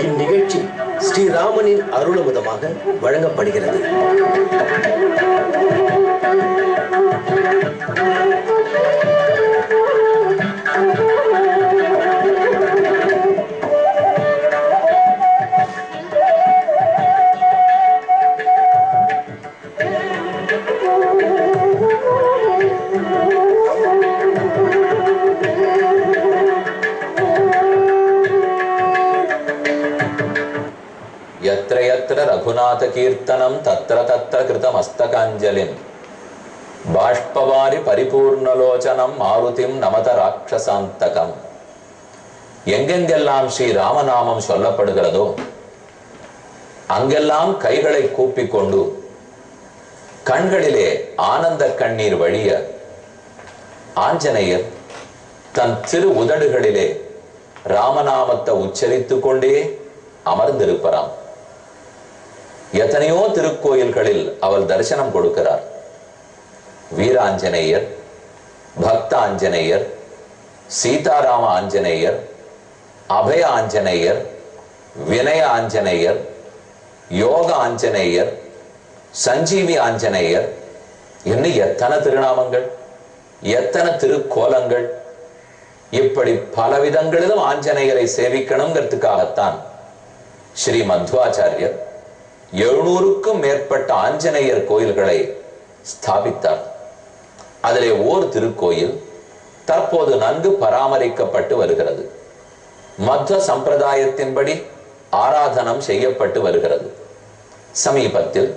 இந்நிகழ்ச்சி ஸ்ரீராமனின் அருளமுதமாக வழங்கப்படுகிறது. यत्र यत्र रघुनाथ कीर्तनम तत्र तत्र कृतमस्तकाञ्जलिं बाष्पवारि परिपूर्णलोचनं मारुतिं नमत राक्षसान्तकम्. எங்கெங்கெல்லாம் ஸ்ரீ ராமநாமம் சொல்லப்படுகிறதோ அங்கெல்லாம் கைகளை கூப்பிக் கொண்டு கண்களிலே ஆனந்த கண்ணீர் வழிய ஆஞ்சநேயர் தன் திரு உதடுகளிலே ராமநாமத்தை உச்சரித்துக் கொண்டே அமர்ந்திருப்பாராம். எத்தனையோ திருக்கோயில்களில் அவள் தரிசனம் கொடுக்கிறார். வீராஞ்சநேயர், பக்த ஆஞ்சநேயர், சீதாராம ஆஞ்சநேயர், அபய ஆஞ்சநேயர், வினய ஆஞ்சநேயர், யோக ஆஞ்சநேயர், சஞ்சீவி ஆஞ்சநேயர், இன்னும் எத்தனை திருநாமங்கள், எத்தனை திருக்கோலங்கள். இப்படி பலவிதங்களிலும் ஆஞ்சநேயரை சேவிக்கணுங்கிறதுக்காகத்தான் ஸ்ரீ மத்வாச்சாரியர் 700க்கும் மேற்பட்ட ஆஞ்சநேயர் கோயில்களை ஸ்தாபித்தார். அதிலே ஓர் திருக்கோயில் தற்போது நன்கு பராமரிக்கப்பட்டு வருகிறது. மத்வ சம்பிரதாயத்தின்படி ஆராதனம் செய்யப்பட்டு வருகிறது. சமீபத்தில்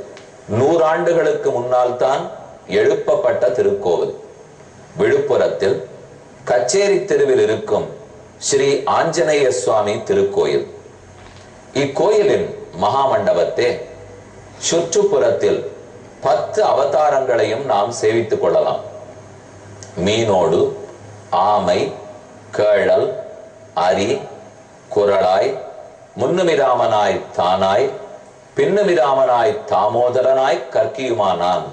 100 ஆண்டுகளுக்கு முன்னால் தான் எழுப்பப்பட்ட திருக்கோவில் விழுப்புரத்தில் கச்சேரி தெருவில் இருக்கும் ஸ்ரீ ஆஞ்சநேய சுவாமி திருக்கோயில். இக்கோயிலின் மகாமண்டபத்தே சுற்றுப்புறத்தில் 10 அவதாரங்களையும் நாம் சேவித்துக் கொள்ளலாம். மீனோடு, ஆமை, கேழல், அரி, குரலாய், முன்னுமிராமனாய் தானாய், பின்னுமிராமனாய் தாமோதரனாய் கற்கியுமானான்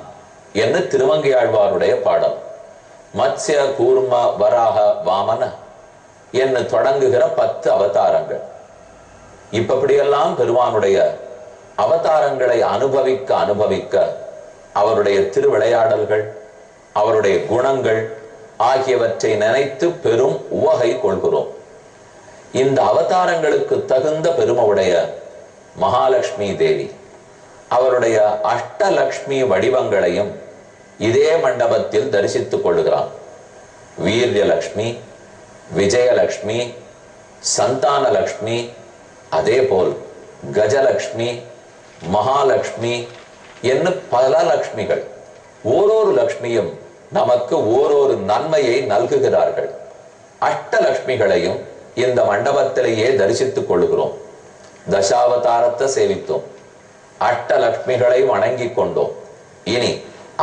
என்று திருமங்கையாழ்வாருடைய பாடல். மத்ஸ்ய கூர்ம வராக வாமன என்று தொடங்குகிற 10 அவதாரங்கள். இப்படியெல்லாம் பெருமானுடைய அவதாரங்களை அனுபவிக்க அனுபவிக்க அவருடைய திருவிளையாடல்கள், அவருடைய குணங்கள் ஆகியவற்றை நினைத்து பெரும் உவகை கொள்கிறோம். இந்த அவதாரங்களுக்கு தகுந்த பெருமையுடைய மகாலட்சுமி தேவி அவருடைய அஷ்டலக்ஷ்மி வடிவங்களையும் இதே மண்டபத்தில் தரிசித்துக் கொள்ளுகிறான். வீரியலக்ஷ்மி, விஜயலக்ஷ்மி, சந்தானலக்ஷ்மி, அதே போல் கஜலக்ஷ்மி, மகாலட்சுமி என்று பல லக்ஷ்மிகள். ஓரொரு லக்ஷ்மியும் நமக்கு ஓரொரு நன்மையை நல்குகிறார்கள். அஷ்டலக்ஷ்மிகளையும் இந்த மண்டபத்திலேயே தரிசித்துக் கொள்கிறோம். தசாவதாரத்தை சேவித்தோம், அஷ்டலக்ஷ்மிகளை வணங்கி கொண்டோம். இனி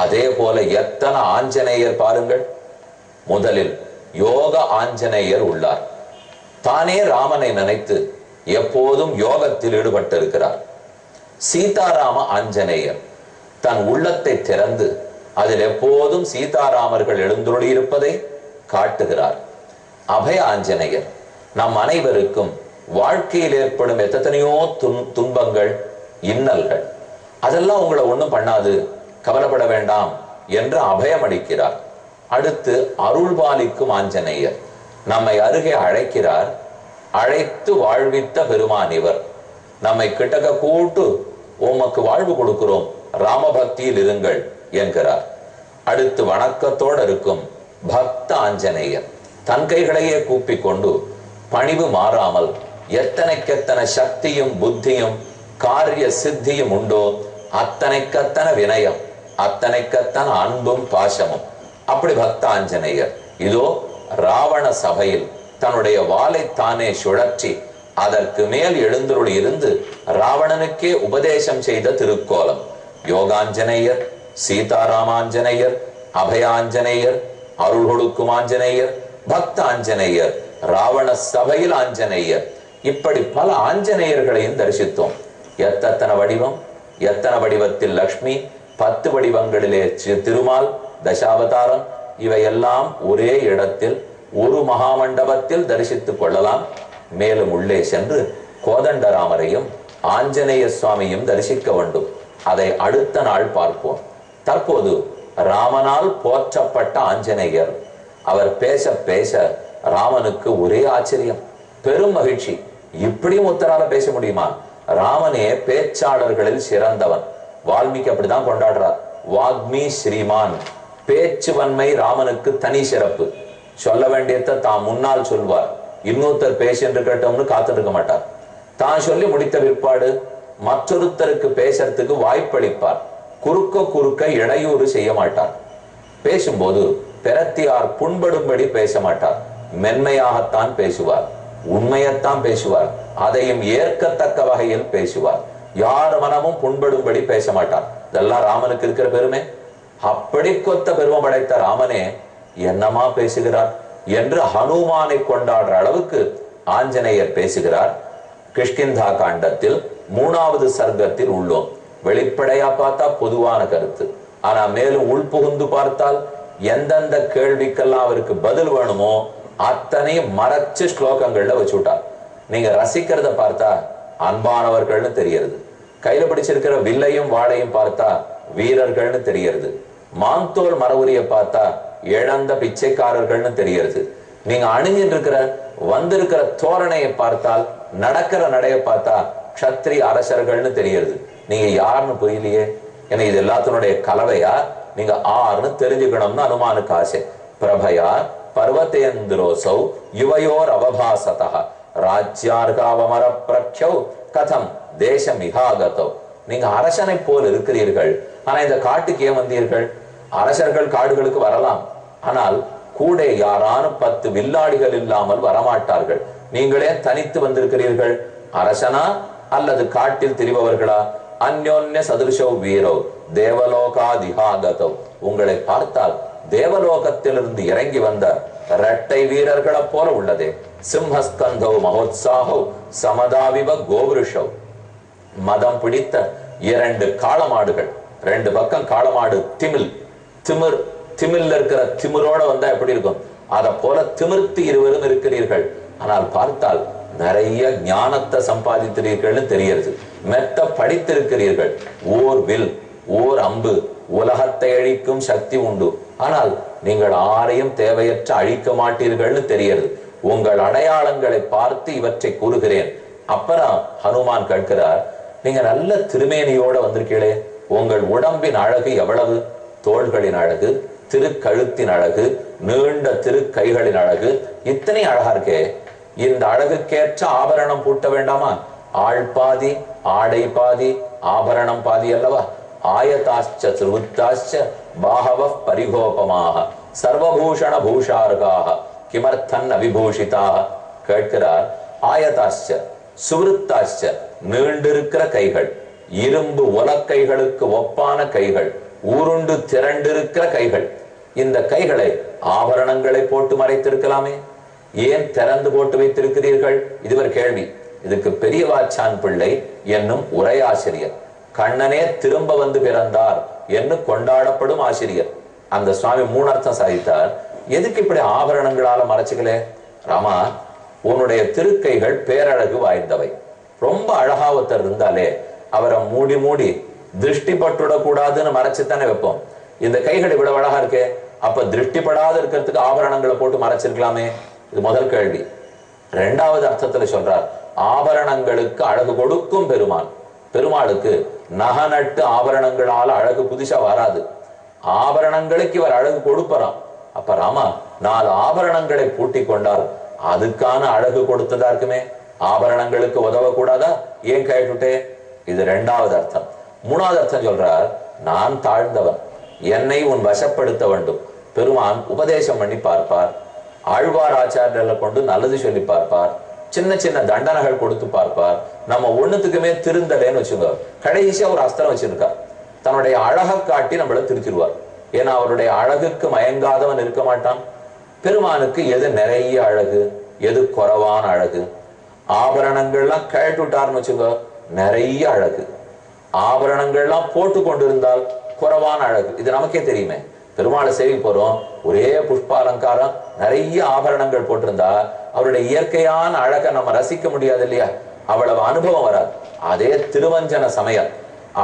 அதே போல எத்தனை ஆஞ்சநேயர் பாருங்கள். முதலில் யோக ஆஞ்சநேயர் உள்ளார். தானே ராமனை நினைத்து எப்போதும் யோகத்தில் ஈடுபட்டிருக்கிறார். சீதாராம ஆஞ்சநேயர் தன் உள்ளத்தை திறந்து அதில் எப்போதும் சீதாராமர்கள் எழுந்துருளி இருப்பதை காட்டுகிறார். அபய ஆஞ்சநேயர் நம் அனைவருக்கும் வாழ்க்கையில் ஏற்படும் எத்தனையோ துன்பங்கள், இன்னல்கள், அதெல்லாம் உங்களை ஒண்ணும் பண்ணாது, கவலைப்பட வேண்டாம் என்று அபயம் அளிக்கிறார். அடுத்து அருள்பாலிக்கும் ஆஞ்சநேயர் நம்மை அருகே அழைக்கிறார். அழைத்து வாழ்வித்த பெருமான் இவர். நம்மை கிட்டக்க கூட்டு உமக்கு வாழ்வு கொடுக்கிறோம், ராமபக்தியில் இருங்கள் என்கிறார். அடுத்து வணக்கத்தோடு இருக்கும் பக்த ஆஞ்சநேயர் தன் கைகளையே கூப்பிக் கொண்டு பணிவு மாறாமல் எத்தனைக்கெத்தனை சக்தியும் புத்தியும் காரிய சித்தியும் உண்டோ அத்தனைக்கத்தன வினயம், அத்தனைக்கத்தன அன்பும் பாசமும். அப்படி பக்த ஆஞ்சநேயர் இதோ ராவண சபையில் தன்னுடைய வாளை தானே சுழற்றி அதற்கு மேல் எழுந்தருள் இருந்து ராவணனுக்கே உபதேசம் செய்த திருக்கோலம். யோகாஞ்சநேயர், சீதாராமாஞ்சநேயர், அபயாஞ்சநேயர், அருள் கொடுக்கும் ஆஞ்சநேயர், பக்த ஆஞ்சநேயர், ராவண சபையில் ஆஞ்சநேயர், இப்படி பல ஆஞ்சநேயர்களையும் தரிசித்தோம். எத்தனை வடிவம், எத்தனை வடிவத்தில் லக்ஷ்மி, 10 வடிவங்களிலே திருமால், தசாவதாரம், இவையெல்லாம் ஒரே இடத்தில் ஒரு மகாமண்டபத்தில் தரிசித்துக் கொள்ளலாம். மேலும் உள்ளே சென்று கோதண்டராமரையும் ஆஞ்சநேய சுவாமியும் தரிசிக்க வேண்டும். அதை அடுத்த நாள் பார்ப்போம். தற்போது ராமனால் போற்றப்பட்ட ஆஞ்சநேயர். அவர் பேச பேச ராமனுக்கு ஒரே ஆச்சரியம், பெரும் மகிழ்ச்சி. இப்படியும் உத்தரால பேச முடியுமா? ராமனே பேச்சாளர்களில் சிறந்தவன். வால்மீகி அப்படிதான் கொண்டாடுறார். வாக்மி ஸ்ரீமான். பேச்சுவன்மை ராமனுக்கு தனி சிறப்பு. சொல்ல வேண்டியதை தான் முன்னால் சொல்வார். இன்னொருத்தர் பேசிட்டு இருக்கட்டும்னு காத்துட்டு இருக்க மாட்டார். தான் சொல்லி முடித்த பிற்பாடு மற்றொருத்தருக்கு பேசுறதுக்கு வாய்ப்பளிப்பார். குறுக்க இடையூறு செய்ய மாட்டார். பேசும்போது பெறத்தியார் புண்படும்படி பேச மாட்டார். மென்மையாகத்தான் பேசுவார், உண்மையத்தான் பேசுவார், அதையும் ஏற்கத்தக்க வகையில் பேசுவார். யார் மனமும் புண்படும்படி பேச மாட்டார். இதெல்லாம் ராமனுக்கு இருக்கிற பெருமை. அப்படி கொத்த பெருமை படைத்த ராமனே என்னமா பேசுகிறார் என்று ஹனுமானை கொண்டாடுற அளவுக்கு ஆஞ்சநேயர் பேசுகிறார். கிஷ்கிந்தா காண்டத்தில் 3வது சர்க்கத்தில் உள்ளோம். வெளிப்படையா பார்த்தா பொதுவான கருத்து. ஆனா மேலும் உள்புகுந்து பார்த்தால் எந்தெந்த கேள்விக்கெல்லாம் அவருக்கு பதில் வேணுமோ அத்தனையும் மறைச்சு ஸ்லோகங்கள்ல வச்சுட்டார். நீங்க ரசிக்கிறத பார்த்தா அன்பானவர்கள்னு தெரியறது. கையில பிடிச்சிருக்கிற வில்லையும் வாளையும் பார்த்தா வீரர்கள்னு தெரியறது. மாந்தோல் மரவுரிய பார்த்தா இழந்த பிச்சைக்காரர்கள்னு தெரியறது. நீங்க அணிஞ்சிட்டு இருக்கிற வந்திருக்கிற தோரணையை பார்த்தால், நடக்கிற நடைய பார்த்தா க்ஷத்ரிய அரசர்கள்னு தெரியறது. நீங்க யாருன்னு புரியலையே. ஏன்னா இது எல்லாத்தினுடைய கலவையா நீங்க ஆறுன்னு தெரிஞ்சுக்கணும்னு அனுமானுக்கு ஆசை. பிரபயா பர்வதேந்திரோசௌ யுவயோர் அவபாசதா ராஜ்யார்காவமர பிரக்யௌ கதம் தேசமிகாகதோ. நீங்க அரசனை போல் இருக்கிறீர்கள், ஆனா இந்த காட்டுக்கு ஏன் வந்தீர்கள்? அரசர்கள் காடுகளுக்கு வரலாம், ஆனால் கூட யாரான 10 வில்லாடிகள் இல்லாமல் வரமாட்டார்கள். நீங்களே தனித்து வந்திருக்கிறீர்கள். அரசனா அல்லது காட்டில் திரிபவர்களா? அந்யோன்ய சதுர்ஷோ வீரோ தேவலோகாதிகாகதோ. உங்களை பார்த்தால் தேவலோகத்திலிருந்து இறங்கி வந்த இரட்டை வீரர்களை போல உள்ளதே. சிம்ஹஸ்கந்தோ மகோத்சாஹோ சமதாவிவ கோவருஷோ. மதம் பிடித்த 2 காளமாடுகள், 2 பக்கம் காளமாடு திமில்ல இருக்கிற திமிரோட வந்தா எப்படி இருக்கும்? அத போல திமிர்த்து இருவரும் இருக்கிறீர்கள். ஆனால் பார்த்தால் நிறைய ஞானத்தை சம்பாதித்திருக்கீர்கள்னு தெரிகிறது. மெத்த படித்திருக்கிறீர்கள். ஓர் வில், ஓர் அம்பு, உலகத்தை அழிக்கும் சக்தி உண்டு. ஆனால் நீங்கள் ஆரையும் தேவையற்ற அழிக்க மாட்டீர்கள்னு தெரிகிறது. உங்கள் அடையாளங்களை பார்த்து இவற்றை கூறுகிறேன். அப்புறம் ஹனுமான் கேட்கிறார், நீங்க நல்ல திருமேனியோட வந்திருக்கீங்களே, உங்கள் உடம்பின் அழகு எவ்வளவு? தோள்களின் அழகு, திருக்கழுத்தின் அழகு, நீண்ட திருக்கைகளின் அழகு, இத்தனை அழகா இருக்கே. இந்த அழகுக்கேற்ற ஆபரணம் பூட்ட வேண்டாமா? ஆள் பாதி ஆடை பாதி ஆபரணம் பாதி அல்லவா? ஆயதாச்ச திருவுத்தாச்ச பாஹவ பரிகோபமாக சர்வபூஷண பூஷார்காக கிமர்த்தன் அவிபூஷிதாக. கேட்கிறார். ஆயதாச்ச சுவருத்தாச்ச நீண்டிருக்கிற கைகள், இரும்பு உலக்கைகளுக்கு ஒப்பான கைகள், ஊருண்டு திரண்டிருக்கிற கைகள். இந்த கைகளை ஆபரணங்களை போட்டு மறைத்திருக்கலாமே, ஏன் திறந்து போட்டு வைத்திருக்கிறீர்கள்? இதுவர் கேள்வி. இதுக்கு பெரியவாச்சான் பிள்ளை என்னும் உரையாசிரியர், கண்ணனே திரும்ப வந்து பிறந்தார் என்று கொண்டாடப்படும் ஆசிரியர், அந்த சுவாமி 3 அர்த்தம் சாதித்தார். எதுக்கு இப்படி ஆபரணங்களால மறைச்சுக்கலே? ராமா, உன்னுடைய திருக்கைகள் பேரழகு வாய்ந்தவை. ரொம்ப அழகா ஒருத்தர் இருந்தாலே அவரை மூடி திருஷ்டி பட்டுடக்கூடாதுன்னு மறைச்சுத்தானே வைப்போம். இந்த கைகள் இவ்வளவு அழகா இருக்கே, அப்ப திருஷ்டிப்படாத இருக்கிறதுக்கு ஆபரணங்களை போட்டு மறைச்சிருக்கலாமே. இது முதல் கேள்வி. 2வது அர்த்தத்துல சொல்றார், ஆபரணங்களுக்கு அழகு கொடுக்கும் பெருமான். பெருமாளுக்கு நகநட்டு ஆபரணங்களால அழகு புதுசா வராது. ஆபரணங்களுக்கு இவர் அழகு கொடுப்பறான். அப்ப ராமா, 4 ஆபரணங்களை பூட்டி கொண்டால் அதுக்கான அழகு கொடுத்ததா இருக்குமே, ஆபரணங்களுக்கு உதவக்கூடாதா? ஏன் கேட்டுட்டே? இது 2வது அர்த்தம். 3வது அர்த்தம் சொல்றார், நான் தாழ்ந்தவன், என்னை உன் வசப்படுத்த வேண்டும். பெருமான் உபதேசம் பண்ணி பார்ப்பார், ஆழ்வார் ஆச்சாரியர்களை கொண்டு நல்லது சொல்லி பார்ப்பார், சின்ன சின்ன தண்டனைகள் கொடுத்து பார்ப்பார். நம்ம ஒண்ணுத்துக்குமே திருந்தலேன்னு வச்சுக்கோ, கடைசியா ஒரு அஸ்திரம் வச்சிருக்கார், தன்னுடைய அழகை காட்டி நம்மள திருத்திடுவார். ஏன்னா அவருடைய அழகுக்கு மயங்காதவன் இருக்க மாட்டான். பெருமானுக்கு எது நிறைய அழகு, எது குறைவான அழகு? ஆபரணங்கள்லாம் கேட்டுட்டார்னு வச்சுக்கோ, நிறைய அழகு. ஆபரணங்கள்லாம் போட்டு கொண்டிருந்தால் குறைவான அழகு. இது நமக்கே தெரியுமே. பெருமாளை சேவி போறோம், ஒரே புஷ்ப அலங்காரம், நிறைய ஆபரணங்கள் போட்டிருந்தா அவருடைய இயற்கையான அழகை நம்ம ரசிக்க முடியாது இல்லையா? அவ்வளவு அனுபவம் வராது. அதே திருவஞ்சன சமயம்,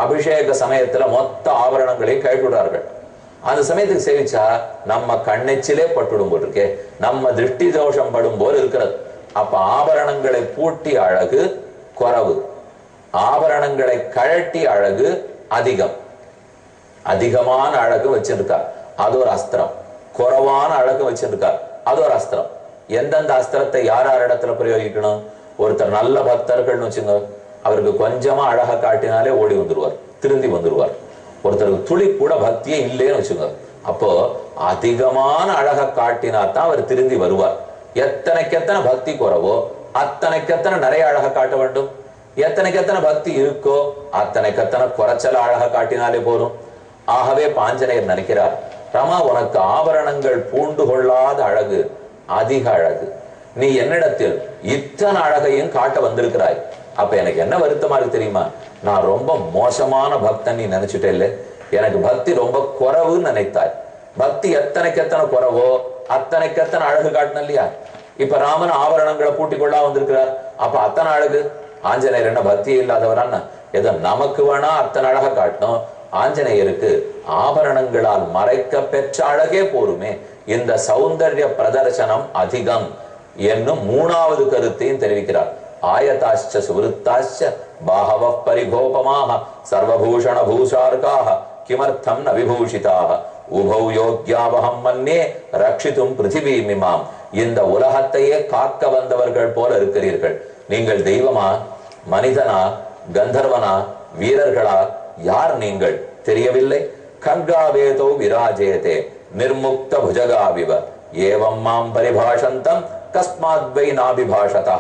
அபிஷேக சமயத்துல மொத்த ஆபரணங்களையும் கைவிடுறார்கள். அந்த சமயத்துக்கு சேவிச்சா நம்ம கண்ணெச்சிலே பட்டுடும் போல் இருக்கே, நம்ம திருஷ்டி தோஷம் படும் போல் இருக்கிறது. அப்ப ஆபரணங்களை பூட்டி அழகு குறைவு, ஆபரணங்களை கழட்டி அழகு அதிகம். அதிகமான அழகு வச்சிருக்கார், அது ஒரு அஸ்திரம். குறைவான அழகு வச்சிருக்கார், அது ஒரு அஸ்திரம். எந்தெந்த அஸ்திரத்தை யார் யார் இடத்துல பிரயோகிக்கணும்? ஒருத்தர் நல்ல பக்தர்கள்னு வச்சுங்க, அவருக்கு கொஞ்சமா அழக காட்டினாலே ஓடி வந்துருவார், திருந்தி வந்துருவார். ஒருத்தருக்கு துளி கூட பக்தியே இல்லைன்னு வச்சுங்க, அப்போ அதிகமான அழக காட்டினா தான் அவர் திருந்தி வருவார். எத்தனைக்கு எத்தனை பக்தி குறவோ அத்தனைக்கு எத்தனை நிறைய அழக காட்ட வேண்டும். எத்தனைக்கு எத்தனை பக்தி இருக்கோ அத்தனைக்கு எத்தனை குறைச்சல அழக காட்டினாலே போதும். ஆகவே ஆஞ்சநேயர் நினைக்கிறார், ரமா உனக்கு ஆபரணங்கள் பூண்டு கொள்ளாத அழகு அதிக அழகு, நீ என்னிடத்தில் இத்தனை அழகையும் காட்ட வந்திருக்கிறாய். அப்ப எனக்கு என்ன வருத்தமா இருக்கு தெரியுமா? நான் ரொம்ப மோசமான பக்தன் நீ நினைச்சுட்டே இல்ல, எனக்கு பக்தி ரொம்ப குறைவுன்னு நினைத்தாய். பக்தி எத்தனைக்கு எத்தனை குறைவோ அத்தனைக்கு எத்தனை அழகு காட்டணும் இல்லையா? இப்ப ராமன் ஆபரணங்களை பூட்டி கொள்ளா வந்திருக்கிறார், அப்ப அத்தனை அழகு. ஆஞ்சநேயர் என்ன பக்தி இல்லாதவரான? ஏதோ நமக்கு வேணா அத்தனை அழக காட்டணும், ஆஞ்சநேயருக்கு ஆபரணங்களால் மறைக்க பெற்ற அழகே போருமே. இந்த சௌந்தர்ய பிரதர்சனம் அதிகம் என்னும் மூணாவது கருத்தையும் தெரிவிக்கிறார். ஆயதாச்ச சுவருத்தாச்ச பாஹவ பரிகோபமாக சர்வபூஷண பூஷார்காக கிமர்த்தம் ந விபூஷிதாக உபௌ யோக்யாவகம் மன்னே ரட்சித்தும் பிருத்திவி மிமாம். இந்த உலகத்தையே காக்க வந்தவர்கள் போல இருக்கிறீர்கள். நீங்கள் தெய்வமா, மனிதனா, கந்தர்வனா, வீரர்களா? யார் நீங்கள் தெரியவில்லை? கங்காவேதோ விராஜேதே நிர்முக்த புஜகாவிவ ஏவம் மாம் பரிபாஷந்தம் கஸ்மாத்வை நாபிபாஷதா.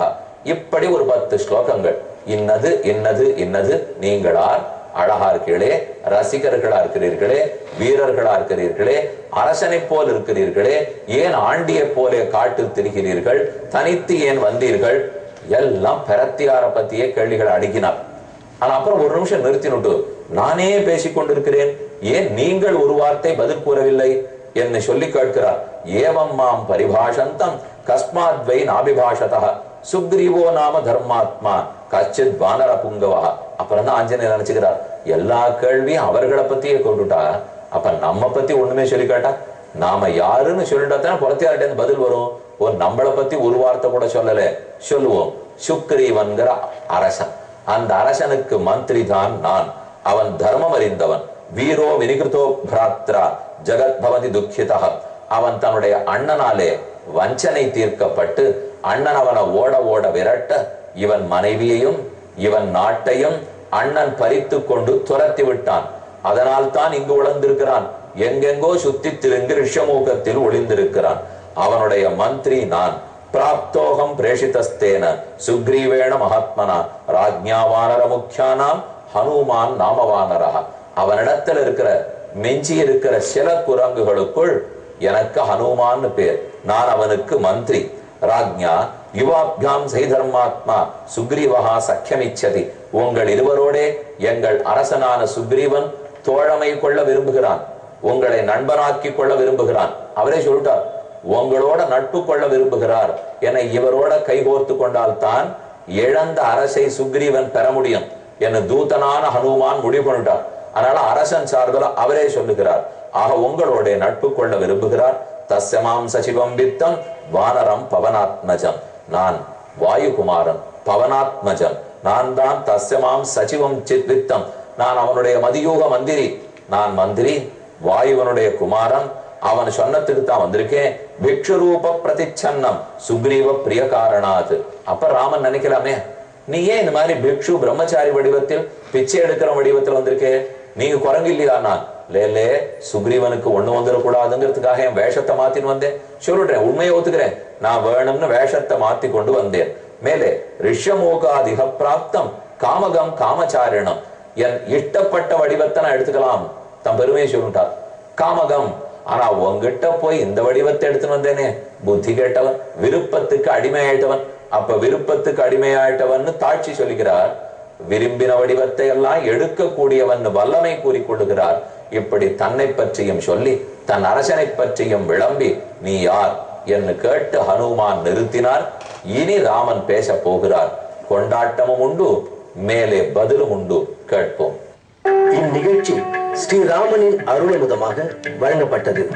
இப்படி ஒரு 10 ஸ்லோகங்கள். இன்னது இன்னது இன்னது, நீங்களார் அழகா இருக்கிறீர்களே, ரசிகர்களா இருக்கிறீர்களே, வீரர்களா இருக்கிறீர்களே, அரசனை போல் இருக்கிறீர்களே, ஏன் ஆண்டியை போலே காட்டில் திரிகிறீர்கள், தனித்து ஏன் வந்தீர்கள்? எல்லாம் பெரத்தியார பத்தியே கேள்விகள் அடுக்கினார். ஆனா அப்புறம் ஒரு நிமிஷம் நிறுத்தினுட்டு, நானே பேசிக்கொண்டிருக்கிறேன், ஏன் நீங்கள் ஒரு வார்த்தை பதில் கூறவில்லை என்று சொல்லி கேட்கிறார். ஏவம் மாம் பரிபாஷந்தம் கஸ்மாத்வை நாபிபாஷதா சுக்ரீவோ நாம தர்மாத்மா கச்சித் வானர புங்கவா. அப்புறம் தான் ஆஞ்சநேயர் நினைச்சுக்கிறார், எல்லா கேள்வியும் அவர்களை பத்தியே கொண்டுட்டா, அப்ப நம்ம பத்தி ஒண்ணுமே சொல்லி கேட்டா, நாம யாருன்னு சொல்லிட்டாதான் புறத்தியார்ட்ட பதில் வரும். நம்மளை பத்தி ஒரு வார்த்தை கூட சொல்லல, சொல்லுவோம். சுக்ரீவன்கிற அரசன், அந்த அரசனுக்கு மந்திரி தான் நான். அவன் தர்மம் அறிந்தவன். வீரோ வினிகிருதோ பிராத்ரா ஜகத் பவதி துக்கிதா. அவன் தன்னுடைய அண்ணனாலே வஞ்சனை தீர்க்கப்பட்டு அண்ணன் அவனை ஓட ஓட விரட்ட, இவன் மனைவியையும் இவன் நாட்டையும் அண்ணன் பறித்து கொண்டு துரத்தி விட்டான். அதனால் தான் இங்கு ஒளிந்திருக்கிறான். எங்கெங்கோ சுத்தி திரிந்து ரிஷமூகத்தில் ஒளிந்திருக்கிறான். அவனுடைய மந்திரி நான். பிராப்தோகம் பிரேஷிதஸ்தேன சுக்ரீவேண மகாத்மனா ராஜ்ஞா வானர முக்கியானாம் ஹனுமான் நாமவானரா. அவனிடத்தில் இருக்கிற மெஞ்சி இருக்கிற சில குரங்குகளுக்குள் எனக்கு ஹனுமான் பேர். நான் அவனுக்கு மந்திரி. ராஜ்ஞா யுவாப்யாம் செய்தர்மாத்மா சுக்ரீவஹா சக்கியமிச்சதி. உங்கள் இருவரோடே எங்கள் அரசனான சுக்ரீவன் தோழமை கொள்ள விரும்புகிறான், உங்களை நண்பனாக்கி கொள்ள விரும்புகிறான். அவரே சொல்லிட்டார், உங்களோட நட்பு கொள்ள விரும்புகிறார் என இவரோட கைகோர்த்து கொண்டால் தான் இழந்த அரசை சுக்ரீவன் பெற முடியும் என தூதனான ஹனுமான் முடிவு பண்ணிட்டார். அதனால அரசன் சார்பில் அவரே சொல்லுகிறார், ஆக உங்களோட நட்பு கொள்ள விரும்புகிறார். தஸ்யமாம் சசிவம் வித்தம் வானரம் பவனாத்மஜம். நான் வாயுகுமாரன், பவனாத்மஜன். நான் தான் தஸ்யமாம் சசிவம் சித் வித்தம். நான் அவனுடைய மதியூக மந்திரி. நான் மந்திரி, வாயுவனுடைய குமாரன். அவன் சொன்னத்துக்கு தான் வந்திருக்கேன். பிக்ஷு ரூப பிரதிச்சன்னம் சுக்ரீவ பிரிய காரணாத். அப்ப ராமன் நினைக்கலாமே, நீ ஏன் இந்த மாதிரி பிக்ஷு பிரம்மச்சாரி வடிவத்தில் பிச்சை எடுக்கிற வடிவத்தில் வந்திருக்கே? நீங்க குரங்கு இல்லையா? நான் லே சுக்ரீவனுக்கு ஒண்ணு வந்துடக்கூடாதுங்கிறதுக்காக என் வேஷத்தை மாத்தின்னு வந்தேன். சொல்லிடுறேன், உண்மையை ஒத்துக்கிறேன். நான் வேணும்னு வேஷத்தை மாத்தி கொண்டு வந்தேன். மேலே ரிஷமோகாதிக பிராப்தம் காமகம் காமச்சாரிணம். என் இஷ்டப்பட்ட வடிவத்தை நான் எடுத்துக்கலாம். தம் பெருமையை சொல்லிட்டார். காமகம். ஆனா உங்ககிட்ட போய் இந்த வடிவத்தை எடுத்துன்னு வந்தேனே, புத்தி கேட்டவன், விருப்பத்துக்கு அடிமையாயிட்டவன். அப்ப விருப்பத்துக்கு அடிமையாயிட்டவன் தாட்சி சொல்லுகிறார். விரும்பின வடிவத்தை எல்லாம் எடுக்கக்கூடியவன் வல்லமை கூறிக்கொள்ளுகிறார். இப்படி தன்னை பற்றியும் சொல்லி தன் அரசனை பற்றியும் விளம்பி, நீ யார் என்று கேட்டு ஹனுமான் நிறுத்தினார். இனி ராமன் பேச போகிறார். கொண்டாட்டமும் உண்டு, மேலே பதிலும் உண்டு. கேட்போம். இந்நிகழ்ச்சி ஸ்ரீராமனின் அருளமுதமாக வழங்கப்பட்டது.